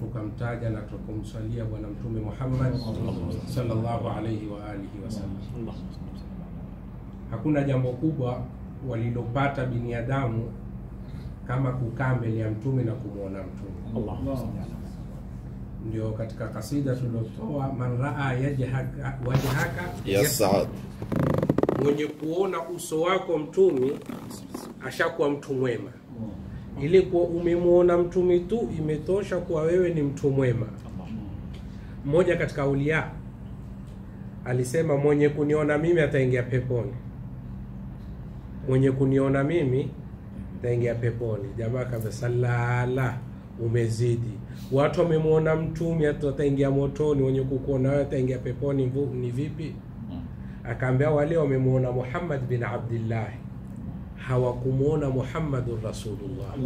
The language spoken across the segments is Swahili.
tukamtaja na tukumsalia bwana mtume Muhammad sallallahu alayhi wa alihi wasallam. Hakuna jambo kubwa walilopata binadamu kama kukaa mbele ya mtume na kumuona mtume. Ndio katika kasida tulotoa, man raa wajhaka yas'ad, mwenye kuona uso wako mtume ashakuwa mtu mwema. Ile kwa umemuona mtume tu imetosha kwa wewe ni mtu mwema. Mmoja katika aulia alisema, mwenye kuniona mimi ataingia peponi, mwenye kuniona mimi ataingia peponi. Jamaa kabisa, la umezidi. Watu wamemuona mtume ataingia motoni, wenye kukuona wewe ataingia peponi, ni vipi? Akaambia wale wamemuona Muhammad bin Abdullah, hawakumuona Muhammadur Rasulullah.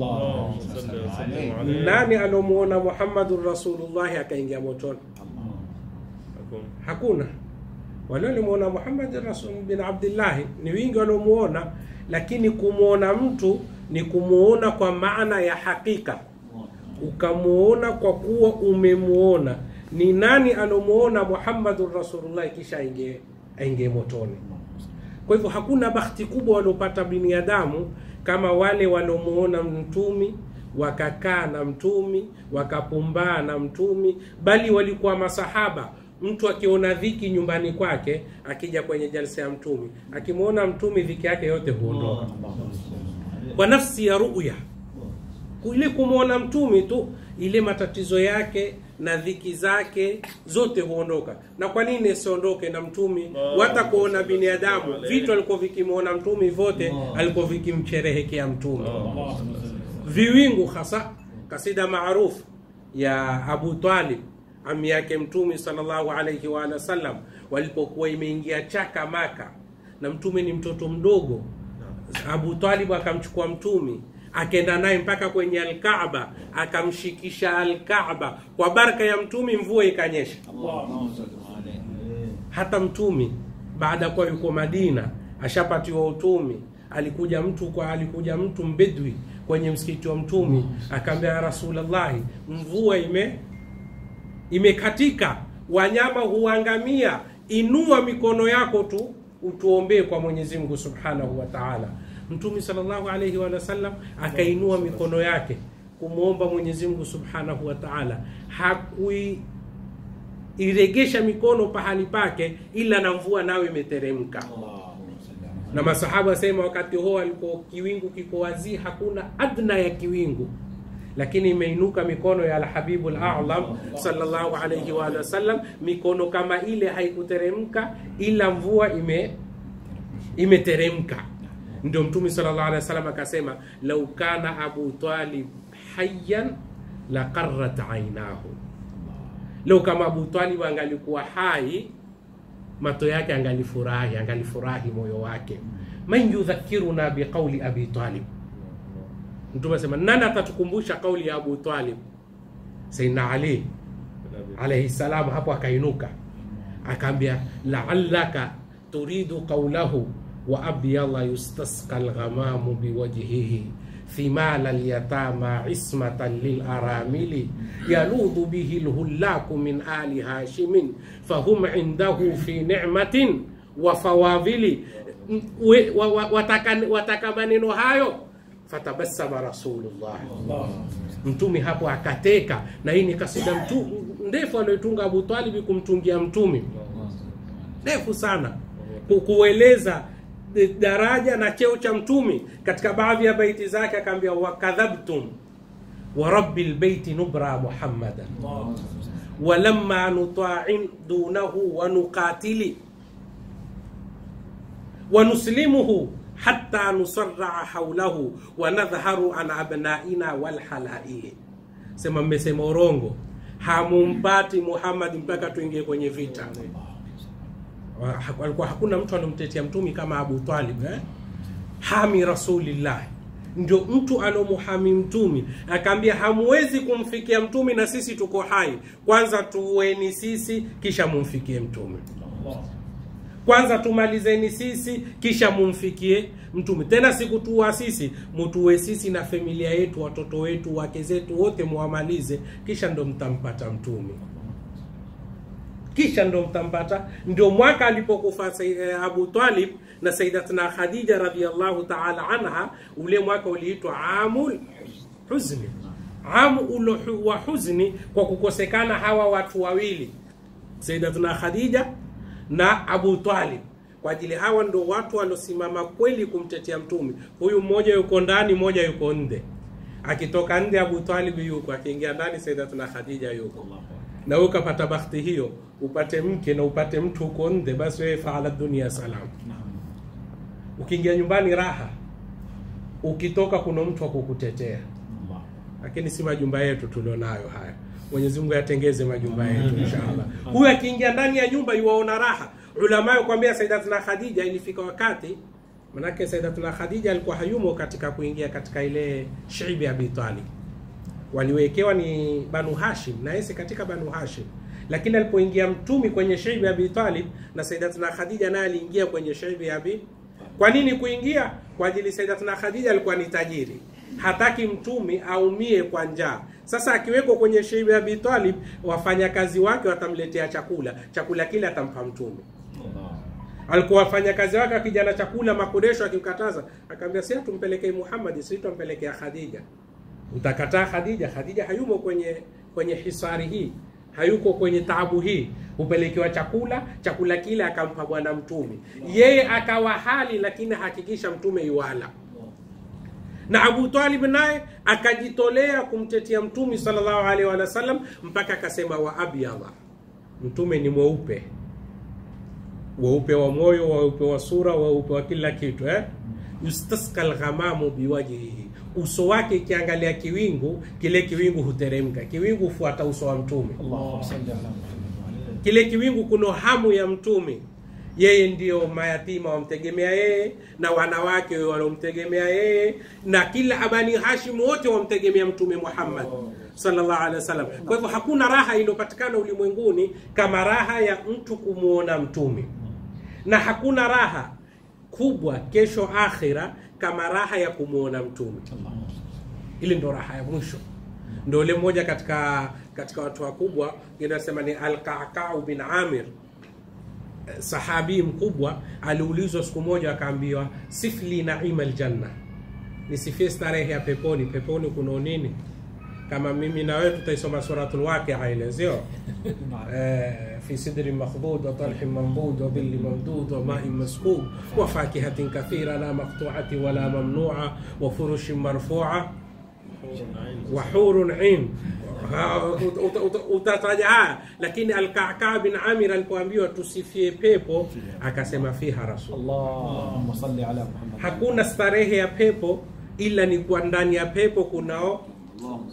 Nani alomuona Muhammadur Rasulullah akaingia motoni? Hakuna. Wale walimuona Muhammad bin Abdullah ni wingi walomuona, lakini kumuona mtu ni kumuona kwa maana ya hakika. Ukamuona kwa kuwa umemuona. Ni nani alomuona Muhammadur Rasulullah kisha aingie motoni? Kwa hivyo hakuna bahati kubwa walopata binadamu kama wale walomuona mtumi, wakakaa na mtumi, wakapumbaa na mtumi, bali walikuwa masahaba. Mtu akiona dhiki nyumbani kwake, akija kwenye jalsa ya mtumi, akimuona mtumi dhiki yake yote huondoka. Kwa nafsi ya ru'ya, ile kumuona mtumi tu, ile matatizo yake na dhiki zake zote huondoka. Na kwa nini siondoke na mtumi? Hata kuona binadamu vitu alikuwa vikimuona mtumi vote alikuwa vikimcherehekea mtumi. Viwingu hasa kasida maarufu ya Abu Talib, ami yake mtume sallallahu alayhi wa sallam, walipokuwa imeingia chaka Maka na mtume ni mtoto mdogo, Abu Talib akamchukua mtume akaenda naye mpaka kwenye Al-Kaaba, akamshikisha Al-Kaaba. Kwa baraka ya mtume mvua ikanyesha. Hata mtume baada kwa yuko Madina ashapatiwa utume, alikuja mtu mbedwi kwenye msikiti wa mtume, akamwambia ya Rasulullah, mvua imekatika, wanyama huangamia, inua mikono yako tu utuombee kwa Mwenyezi Mungu Subhanahu wa Ta'ala. Mtume sallallahu alayhi wa sallam akainua mikono yake kumuomba Mwenyezi Mungu Subhanahu wa Ta'ala. Hakuiregesha mikono pahali pake ila na mvua nayo imeteremka. Na masahaba sema wakati huo alikuwa kiwingu kiko wazi, hakuna adna ya kiwingu, lakini imeinuka mikono ya Al-Habibul A'lam sallallahu alayhi wa sallam. Mikono kama ile haikuteremka ila mvua imeteremka. Ndio Mtume sallallahu alayhi wasallam akasema, lau kana Abu Talib hayyan la qarrat aynahu, lau kama Abu Talib angalikuwa hai mato yake angalifurahi moyo wake. Man yudhakiruna biqauli Abi Talib, Mtume asema nani atatukumbusha kauli ya Abu Talib? Sayyidina Ali alayhi salam hapo akainuka akaambia, la'allaka turidu qawlahu wa abyalla yustasqa al-ghamamu biwajhihi thimala al-yatama ismatan lil-aramili yaludhu bihi al-hullaku min ali hashimin fahum indahu fi ni'matin wa fawavili. Wataka maneno hayo, fatabassama Rasulullah. Mtume hapo akateka. Na hii ni kasida ndefu aliyotunga Abu Talib kumtungia mtume, ndefu sana kueleza daraja na cheo cha mtume. Katika baadhi ya baiti zake akaambia, wakadhabtum wa rabbil baiti nubra Muhammadan walamma nuta'in dunahu wa nuqatili wa nuslimuhu hatta nusarra'a hawlahu wa nadhharu an abna'ina wal halaili. Sema mmesema urongo, hamumpati Muhammad mpaka tuingie kwenye vita. Walikuwa hakuna mtu anomtetea mtume kama Abu Talib, hami Rasulillah. Ndio mtu anomuhami mtume, akaambia hamwezi kumfikia mtume na sisi tuko hai, kwanza tuweni sisi kisha mumfikie mtume. Kwanza tumalizeni sisi kisha mumfikie mtume. Tena sikutua sisi, mtuwe sisi na familia yetu, watoto wetu, wake zetu, wote muamalize, kisha ndo mtampata mtume. Kisha ndo mtampata. Ndio mwaka alipokufa Abu Talib na Sayyidatuna Khadija radhiyallahu ta'ala anha, ule mwaka uliitwa amul huzni, amu wa huzni, kwa kukosekana hawa watu wawili, Sayyidatuna Khadija na Abu Talib. Kwa ajili hawa ndo watu walosimama kweli kumtetea mtume. Huyu mmoja yuko ndani, mmoja yuko nje. Akitoka nje Abu Talib yuko, akiingia ndani Sayyidatuna Khadija yuko. Na wewe ukapata bahati hiyo, upate mke na upate mtu uko nje, basi wewe faala dunia salam. Ukiingia nyumbani raha, ukitoka kuna mtu wa kukutetea. Lakini si majumba yetu tulionayo haya. Mwenyezi Mungu yatengeze majumba yetu inshallah. Huyu akiingia ndani ya nyumba yuwaona raha. Ulama yukwambia Sayyidatuna Khadija ilifika wakati, manake Sayyidatuna Khadija alikuwa hayumo katika kuingia katika ile shiibi ya Abi Talib. Waliwekewa ni Banu Hashim, na yeye katika Banu Hashim. Lakini alipoingia mtumi kwenye shiibi ya Abi Talib, na Sayyidatuna Khadija naye aliingia kwenye shiibi ya Abi. Kwa nini kuingia? Kwa ajili Sayyidatuna Khadija alikuwa ni tajiri, hataki mtumi aumie kwa njaa. Sasa akiweko kwenye shiibi ya Abi Talib, wafanyakazi wake watamletea chakula, chakula kile atampa mtume. Alikuwa wafanyakazi wake akijana chakula, Makuresho akimkataza, akamwambia si tumpelekee Muhammad, si tumpelekea Khadija. Utakataa Khadija? Khadija hayumo kwenye hisari hii, hayuko kwenye taabu hii. Upelekewa chakula, chakula kile akampa bwana mtume. Yeye akawa hali, lakini hakikisha mtume yuwala. Na Abu Talib naye akajitolea kumtetea mtume sallallahu alaihi wasallam, mpaka akasema wa abyadha, mtume ni mweupe, weupe wa moyo, weupe wa sura, weupe wa kila kitu yustaskal ghamamu biwajhihi, uso wake ikiangalia kiwingu, kile kiwingu huteremka. Kiwingu hufuata uso wa mtume. Allahumma salli ala Muhammad. Kile kiwingu kuna hamu ya mtume. Yeye ndio mayatima wamtegemea yeye, na wanawake walomtegemea yeye, na kila Abani Hashim wote wamtegemea mtume Muhammad sallallahu alaihi wasallam. Kwa hivyo hakuna raha iliyopatikana ulimwenguni kama raha ya mtu kumuona mtume, na hakuna raha kubwa kesho akhira kama raha ya kumuona mtume. Ile ndo raha ya mwisho. Ndio ile mmoja katika watu wakubwa inasema ni Al-Qa'qa' bin Amir, sahabi mkubwa, aliulizwa siku moja akaambiwa sifli na'im al-janna, nisifie starehe ya peponi. Peponi kuna nini? Kama mimi na wewe tutaisoma suratul Waqi'a ile, sio? fi sidrin makhdud wa talhin mamdud wa dhillin mamdud wa ma'in maskub wa fakihatin kathira la maqtu'atin wa la mamnu'a wa furushin marfu'a wa hurun 'ain. Utataja. Lakini Al-Qa'qa' bin Amir alipoambiwa tusifie pepo, akasema fiha rasul. Allahumma salli ala Muhammad. Hakuna starehe ya pepo ila ni kwa ndani ya pepo kunao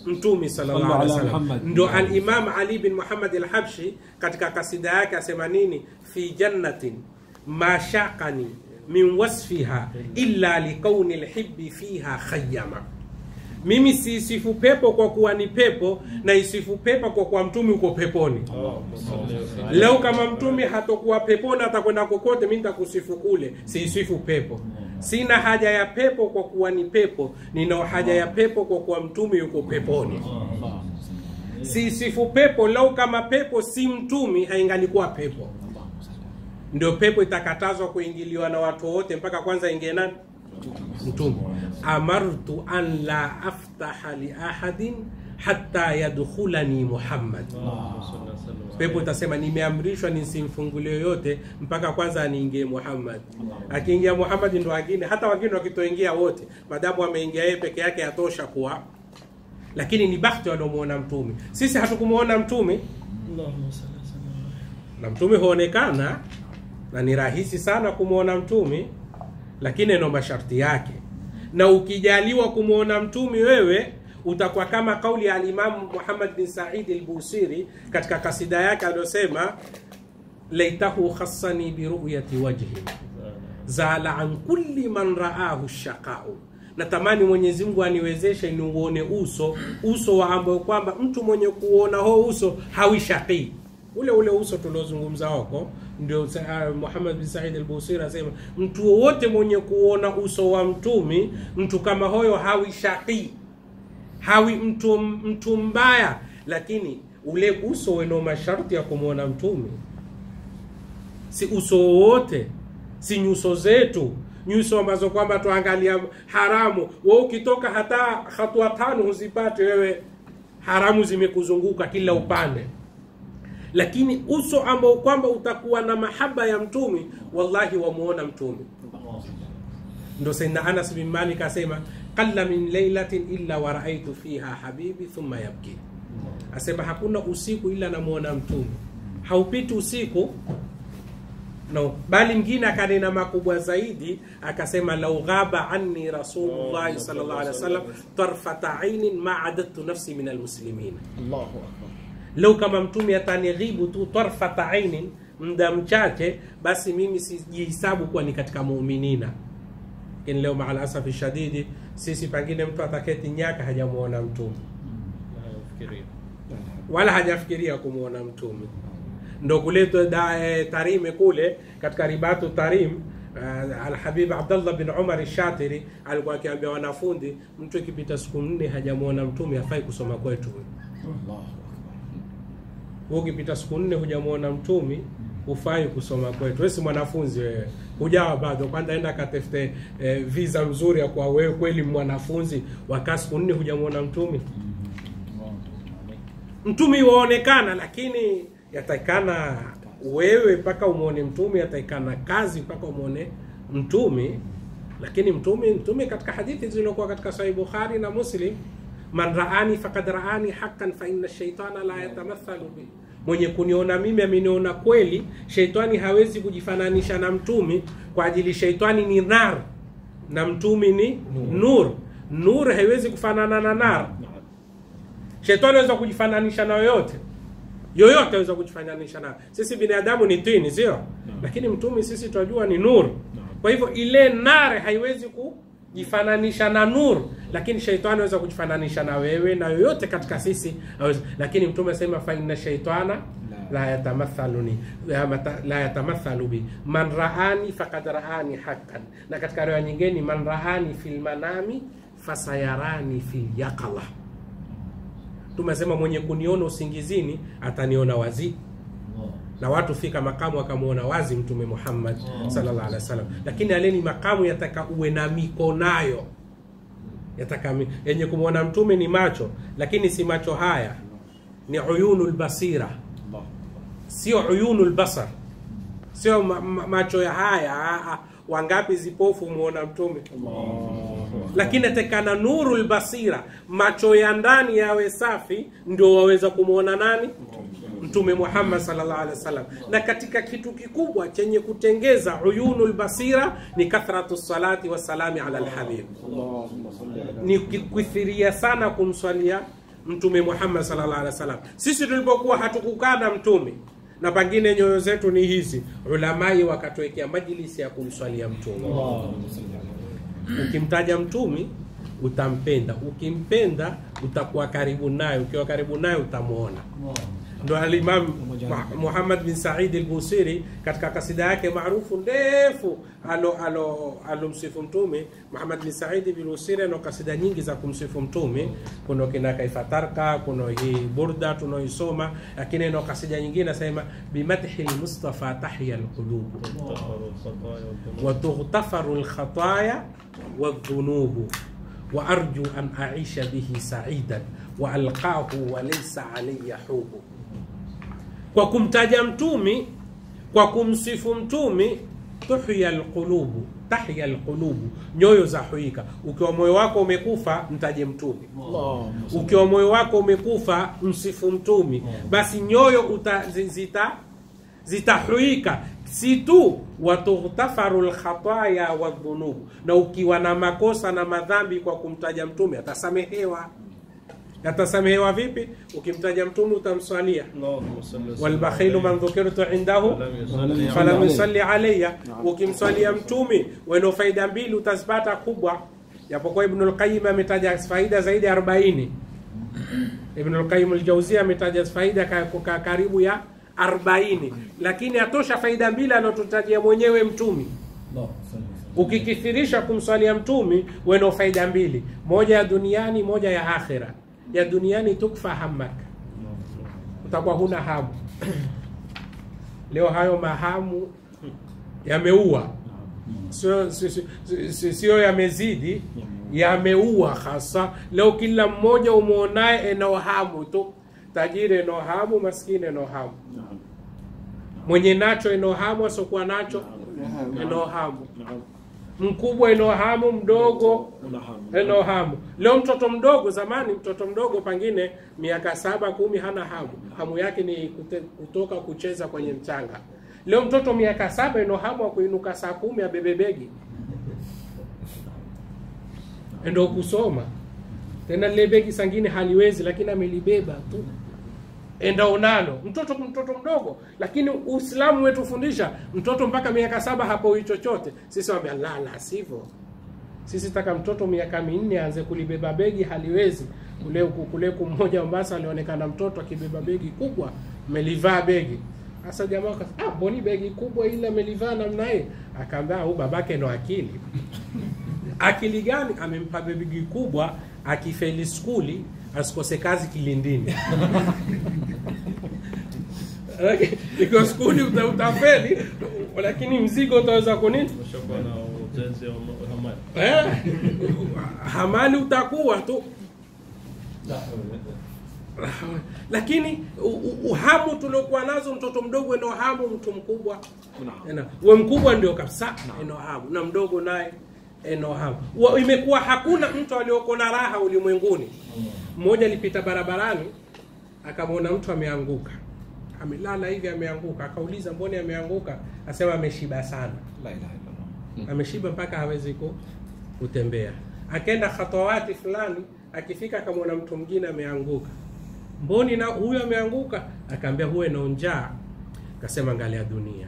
mtume sallallahu alaihi wasallam. Ndio al-Imam Ali bin Muhammad al-Habshi katika kasida yake asema nini? Fi jannatin ma shaqani min wasfiha illa liqawni al-hibbi fiha khayyama. Mimi siisifu pepo kwa kuwa ni pepo, na isifu pepo kwa kuwa mtume uko peponi. Leo kama mtume hatakuwa peponi, atakwenda kokote, mimi nitakusifu kule. Siisifu pepo. Sina haja ya pepo kwa kuwa ni pepo, nina haja ya pepo kwa kuwa mtume yuko peponi. Siisifu pepo. Leo kama pepo si mtume, haingalikuwa pepo. Ndio pepo itakatazwa kuingiliwa na watu wote, mpaka kwanza ingie nani? Mtume. Amartu an la aftaha li ahadin hatta yadkhulani Muhammad. Pepo itasema nimeamrishwa nisimfungulie yoyote mpaka kwanza aniingie Muhammad. Akiingia Muhammad ndo wengine, hata wengine wakitoingia wote, madamu ameingia yeye peke yake yatosha kuwa. Lakini ni bahati waliomuona mtume. Sisi hatukumuona mtume. Allahumma salli ala. Na mtume huonekana, na ni rahisi sana kumuona mtume, lakini ina masharti yake. Na ukijaliwa kumuona mtume wewe, utakuwa kama kauli ya al-Imam Muhammad bin Sa'id al-Busiri katika kasida yake aliyosema laitahu khassani bi ru'yati wajhi zala an kulli man ra'ahu shaqa'u. Natamani Mwenyezi Mungu aniwezeshe niuone uso wa ambao kwamba mtu mwenye kuona huo uso hawishaqi. ule uso tuliozungumza huko. Ndio Muhammad bin Said al-Busiri anasema mtu wote mwenye kuona uso wa mtumi, mtu kama huyo hawi shaqi, hawi mtu mbaya, lakini ule uso wenye masharti ya kumuona mtumi. Si uso wote, si nyuso zetu, nyuso ambazo kwamba tuangalia haramu. Wewe ukitoka hata hatua 5 huzipate wewe, haramu zimekuzunguka kila upande. Lakini uso ambao kwamba utakuwa na mahaba ya mtumi, wallahi wamuona mtumi. Ndio Sayyidina Anas bin Malik asema qalla min laylatin illa wa ra'aytu fiha habibi thumma yabki. Asema hakuna usiku ila namuona mtumi. Haupiti usiku. No, bali mwingine akanena makubwa zaidi, akasema lau ghaba anni Rasulullah sallallahu alaihi wasallam tarfata ainin ma adadtu nafsi min almuslimin. Allahu akbar. Lau kama mtume atanighibu tu tarfata ainin, muda mchache, basi mimi sijihesabu kuwa ni katika muuminina. Lakini leo maal asafi shadidi, sisi pengine mtu ataketi nyaka hajamuona mtume, wala hajafikiria kumuona mtume. Ndo kuletwa Tarime kule katika Ribatu Tarim, Al-Habib Abdullah bin Umar al-Shatiri alikuwa akiambia wanafunzi, mtu ikipita siku 4 hajamuona mtume hafai kusoma kwetu. Allahu akbar. Ukipita siku 4 hujamuona mtume hufai kusoma kwetu. Wewe si mwanafunzi wewe, hujawa bado, kwanza enda katafute visa mzuri ya kwa wewe kweli mwanafunzi. Wakaa siku 4 hujamuona mtume. Mtume waonekana, lakini yatakana wewe mpaka umuone mtume, yatakana kazi mpaka umuone mtume. Lakini mtume katika hadithi zilizokuwa katika Sahih Bukhari na Muslim, man raani faqad raani haqqan fa inna ash-shaytana la yatamathalu bi, mwenye kuniona mimi ameniona kweli. Shaitani hawezi kujifananisha na mtume, kwa ajili shaitani ni nar na mtume ni nur. Nur haiwezi kufanana na nar. Shaitani anaweza kujifananisha na yoyote anaweza kujifananisha na. Sisi binadamu ni tini, sio? Lakini mtume sisi tunajua ni nur. Kwa hivyo ile nar haiwezi kujifananisha na nur, lakini shaitani anaweza kujifananisha na wewe na yoyote katika sisi. Lakini mtume asema fa inna shaytana la yatamathalu bi, man raani faqad raani haqqan. Na katika riwaya nyingine, man raani fil manami fasayarani fil yaqala. Tumesema mwenye kuniona usingizini ataniona wazi. Na watu fika makamu akamuona wazi Mtume Muhammad sallallahu alaihi wasallam. Lakini aleni makamu yataka uwe na mikonayo. Yataka yenye kumuona mtume ni macho, lakini si macho haya. Ni uyunul basira. Sio uyunul basar. Sio macho ya haya. Wangapi zipofu muona mtume? Lakini atakana nurul basira, macho ya ndani yawe safi, ndio waweza kumuona nani? Mtume Muhammad sallallahu alaihi wasallam. Na katika kitu kikubwa chenye kutengeza uyunul basira ni kathratu salati wa salami ala alhabib. Ni kukithiria sana kumswalia Mtume Muhammad sallallahu alaihi wasallam. Sisi tulipokuwa hatukukana mtume, na pengine nyoyo zetu ni hizi, ulamai wakatuwekea majlisi ya kumswalia mtume. Ukimtaja mtume utampenda, ukimpenda utakuwa karibu naye, ukiwa karibu naye utamuona. Ndio al-Imam Muhammad bin Said al-Busiri katika kasida yake maarufu ndefu alomsifu mtume. Muhammad bin Said al-Busiri ana kasida nyingi za kumsifu mtume. Kuna kina Kaifatarka, kuna hii Burda tunaoisoma, lakini ana kasida nyingine nasema bimadhi al-Mustafa tahya al-qulub wa tughtafaru al-khataya wadh-dhunub wa arju an a'isha bihi sa'idan wa alqahu wa laysa alayya hubu. Kwa kumtaja mtume, kwa kumsifu mtume, tahya alqulubu, tahya alqulubu, nyoyo za huika. Ukiwa moyo wako umekufa, mtaje mtume. Ukiwa moyo wako umekufa, msifu mtume. Basi nyoyo zitahuika. Si tu watughtafaru alkhataya wadhunub, na ukiwa na makosa na madhambi kwa kumtaja mtume atasamehewa. Yatasamehewa vipi? Ukimtaja mtume utamswalia. Wal bakhilu man dhukirtu indahu falam yusalli alayya. Ukimswalia mtume wana faida mbili utazipata kubwa, japokuwa Ibn al-Qayyim ametaja faida zaidi ya 40. Ibn al-Qayyim al-Jawziyya ametaja faida karibu ya 40, lakini atosha faida mbili alotutajia mwenyewe Mtumi. Ukikithirisha kumswalia Mtumi weno faida mbili, moja ya duniani, moja ya akhira. Ya duniani tukfa hammak, utakuwa huna hamu. Leo hayo mahamu yameua, sio yamezidi, yameua hasa. Leo kila mmoja umuonaye eneo hamu tu, tajiri eneo hamu, maskini eneo hamu, mwenye nacho eneo hamu, asokuwa nacho eneo hamu, mkubwa eneo hamu, mdogo eneo hamu. Leo mtoto mdogo, zamani mtoto mdogo pengine miaka 7 10 hana hamu, hamu yake ni kutoka kucheza kwenye mchanga. Leo mtoto miaka 7 eneo hamu wa kuinuka saa 10 abebe begi ndio kusoma. Tena lile begi sangine haliwezi, lakini amelibeba tu enda unalo. Mtoto mdogo, lakini Uislamu wetu fundisha mtoto mpaka miaka 7 hapo chochote. Sisi wamelala sivyo. Sisi taka mtoto miaka 4 aanze kulibeba begi, haliwezi. Kule mmoja Mombasa alionekana mtoto akibeba begi kubwa, amelivaa begi. Sasa jamaa akasema, mboni begi kubwa ile amelivaa namna hii? Akaambia huyu babake ndo akili. Akili gani? Amempa begi kubwa, akifeli skuli asikose kazi Kilindini. Iko skuli utafeli, lakini mzigo utaweza kunini? Hamali utakuwa tu. Lakini uhamu tuliokuwa nazo, mtoto mdogo eno hamu, mtu mkubwa we mkubwa ndio kabisa eno hamu, na mdogo naye eno hamu. Imekuwa hakuna mtu aliyoko na raha ulimwenguni. Mmoja alipita barabarani akamwona mtu ameanguka, amelala hivi ameanguka, akauliza mbona ameanguka? Asema ameshiba sana. La ilaha illallah. Ameshiba mpaka hawezi kutembea. Akaenda khatawati fulani, akifika akamwona mtu mwingine ameanguka. Mboni na huyo ameanguka? Akaambia huyo ina njaa. Akasema angalia dunia.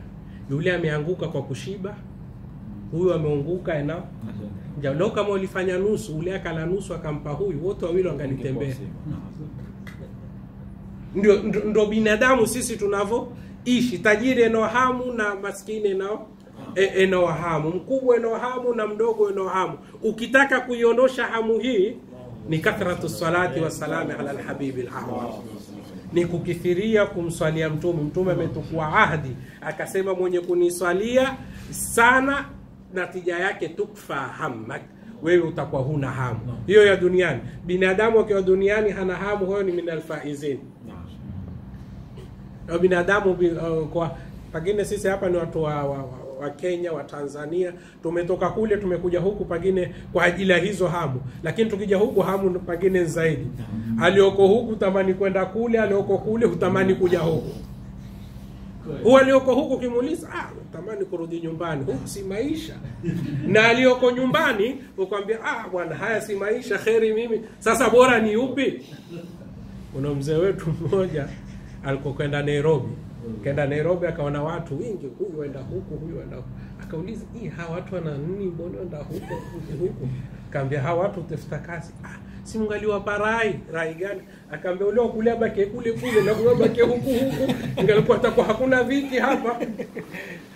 Yule ameanguka kwa kushiba, huyo ameanguka ina njaa. Leo kama ulifanya nusu, ule akala nusu akampa huyu, wote wawili wangalitembea. Ndio binadamu sisi tunavyoishi. Tajiri eno hamu na maskini eno hamu, mkubwa eno hamu na mdogo eno hamu. Ukitaka kuiondosha hamu hii ni kathratu salati wa salami ala alhabibi alahwal, ni kukithiria kumswalia Mtume. Mtume ametukua ahadi akasema, mwenye kuniswalia sana natija yake tukfa hammak, wewe utakuwa huna hamu. Hiyo ya duniani. Binadamu akiwa duniani hana hamu, huyo ni minal faizin. Binadamu kwa pengine sisi hapa ni watu wa Kenya, wa Tanzania, tumetoka kule tumekuja huku pengine kwa ajili ya hizo hamu, lakini tukija huku hamu pengine zaidi. Alioko huku tamani kwenda kule, alioko kule utamani kuja huku. Huwa alioko huku kimuuliza, utamani kurudi nyumbani, huku si maisha. Na alioko nyumbani ukwambia, bwana haya si maisha, kheri mimi. Sasa bora ni upi? Kuna mzee wetu mmoja alikokwenda Nairobi. Kenda Nairobi akaona watu wengi, huyu enda huku, huyu enda huku. Akauliza, hawa watu wana nini, mbona enda huku? Akaambia, hawa watu utafuta kazi. Si mngaliwapa rai gani? Akaambia, ule kulia baki kule na ule baki huku. Ingalikuwa atakuwa hakuna viti hapa.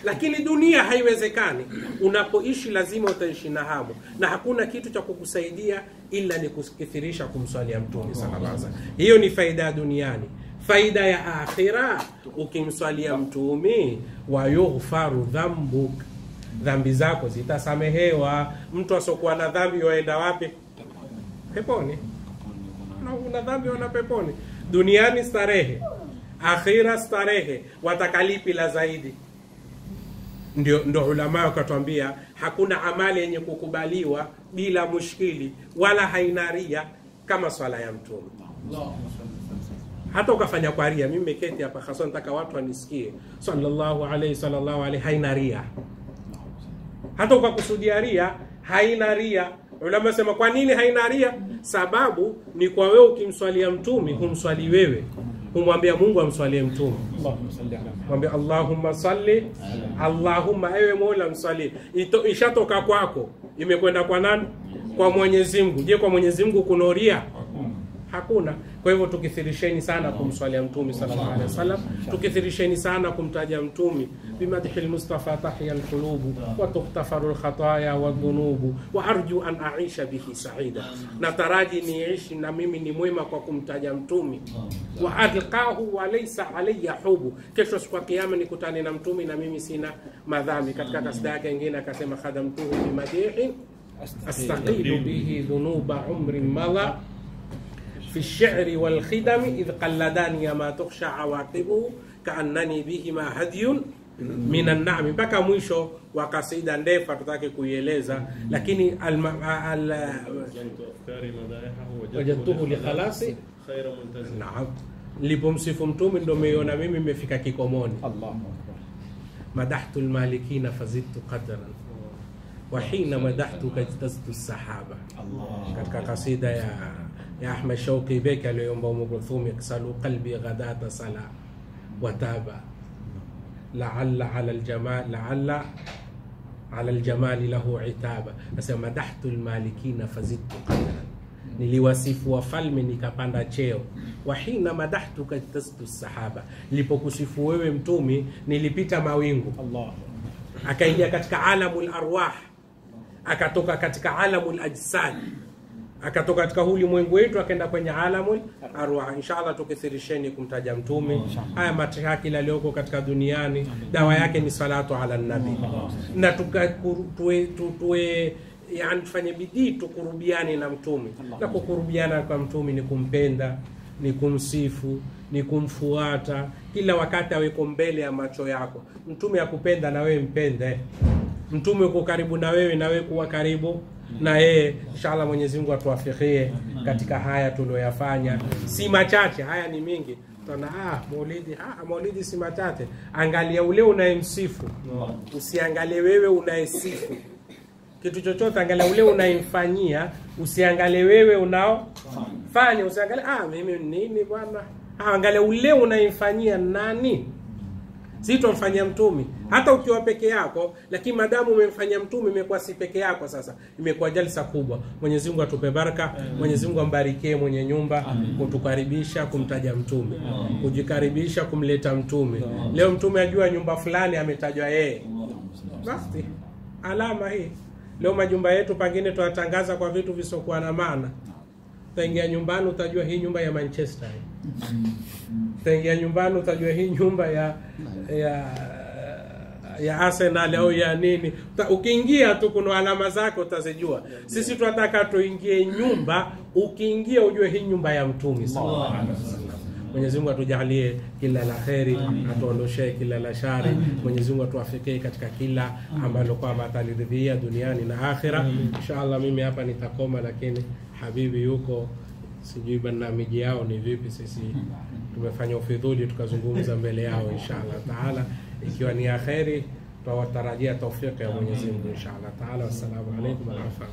Lakini dunia haiwezekani. Unapoishi lazima utaishi na hamu, na hakuna kitu cha kukusaidia ila ni kukithirisha kumswalia Mtume sallallahu alaihi wasallam. Hiyo ni faida ya duniani. Faida ya akhira, ukimswalia Mtume, wa yughfaru dhambuk, dhambi zako zitasamehewa. Mtu asokuwa na dhambi waenda wapi? Peponi. Na una dhambi wana peponi. Duniani starehe, akhira starehe, watakalipi la zaidi. Ndio ulama wakatuambia hakuna amali yenye kukubaliwa bila mushkili wala haina ria kama swala ya Mtume. Hata ukafanya kwa ria, mimi nimeketi hapa hasa nataka watu wanisikie sallallahu alaihi haina ria. Hata ukakusudia ria haina ria. Ulama sema kwa nini haina ria? Sababu ni kwa wewe ukimswalia Mtume humswali wewe, humwambia Mungu amswalie Mtume. Mwambie Allahumma salli, Allahumma ewe Mola mswalie. Ishatoka kwako, imekwenda kwa nani? Kwa Mwenyezi Mungu. Je, kwa Mwenyezi Mungu kuna ria? Hakuna. Kwa hivyo tukithirisheni sana kumswalia mtume sallallahu alaihi wasallam, tukithirisheni sana kumtaja mtume. Bimadhil Mustafa tahya alqulubu wa tughtafaru alkhataya wadhunubu wa arju an aisha bihi saida, nataraji niishi na mimi ni mwema kwa kumtaja mtume. Wa alqahu wa laysa alayya hubu, kesho siku ya kiyama nikutane na mtume na mimi sina madhambi. Katika kasida yake nyingine akasema khadamtuhu bimadihi astaqilu bihi dhunuba umri madha في الشعر والخدم إذ قلداني ما تخشى عواقبه كأنني بهما هدي من النعم. mpaka mwisho wa kasida ndefu tutake kuieleza, lakini wajadtuhu li khalasi khayra muntazim. Naam, nilipomsifu mtume ndio umeiona mimi nimefika kikomoni. Allahu akbar. Madahtu almalikina fazidtu qadran wa hina madahtuka ijtaztu as-sahaba. Allah, katika kasida ya Ahmad Shauqi Beki aliyoomba Umm Kulthum, yaksalu qalbi ghadata sala wa taba la'alla ala aljamal la'alla ala aljamal lahu itaba. Nasema madahtu almalikina fazidtu qadran, niliwasifu wafalme nikapanda cheo. Wa hina madahtuka ijtaztu as-sahaba, nilipokusifu wewe mtumi nilipita mawingu. Allah, akaingia katika alamul arwah, akatoka katika alamul ajsad, akatoka katika ulimwengu wetu akaenda kwenye alamul arwah. Inshallah tukithirisheni kumtaja mtume. Haya matihaki yaliyoko katika duniani dawa yake ni salatu ala nabi, na tuwe yani tufanye bidii tukurubiane na mtume. Na kukurubiana kwa mtume ni kumpenda, ni kumsifu, ni kumfuata, kila wakati aweko mbele ya macho yako. Mtume akupenda na wewe mpende, mtume uko karibu na wewe na wewe kuwa karibu na yeye. Inshallah Mwenyezi Mungu atuwafikie katika haya tuliyofanya, si machache, haya ni mingi. Tuna maulidi si machache. Angalia ule unayemsifu, usiangalie wewe unayesifu kitu chochote. Angalia ule unayemfanyia, usiangalie wewe unaofanya. Usiangalie mimi nini bwana, angalia ule unayemfanyia nani. Sitomfanyia mtume hata ukiwa peke yako, lakini madamu umemfanyia mtume imekuwa si peke yako, sasa imekuwa jalsa kubwa. Mwenyezi Mungu atupe baraka. Mwenyezi Mungu ambarikie mwenye nyumba kutukaribisha kumtaja mtume, kujikaribisha kumleta mtume. Leo mtume ajua nyumba fulani ametajwa yeye, basi alama hii. Leo majumba yetu pengine tunatangaza kwa vitu visokuwa na maana. Utaingia nyumbani utajua hii nyumba ya Manchester. Utaingia nyumbani utajua hii nyumba ya Arsenal au ya nini. Ukiingia tu kuna alama zake utazijua. Sisi tunataka tuingie nyumba, ukiingia ujue hii nyumba ya mtume sallallahu alaihi wasallam. Mwenyezi Mungu atujalie kila la kheri, atuondoshe kila la shari. Mwenyezi Mungu atuafikie katika kila ambalo kwamba ataliridhia duniani na akhira. Inshallah mimi hapa nitakoma, lakini habibi yuko, sijui barnamiji yao ni vipi. Sisi tumefanya ufidhuli tukazungumza mbele yao. Inshallah taala ikiwa ni akheri, tutawatarajia taufiki ya Mwenyezi Mungu inshallah taala. Wassalamu alaykum wa rahmatullahi.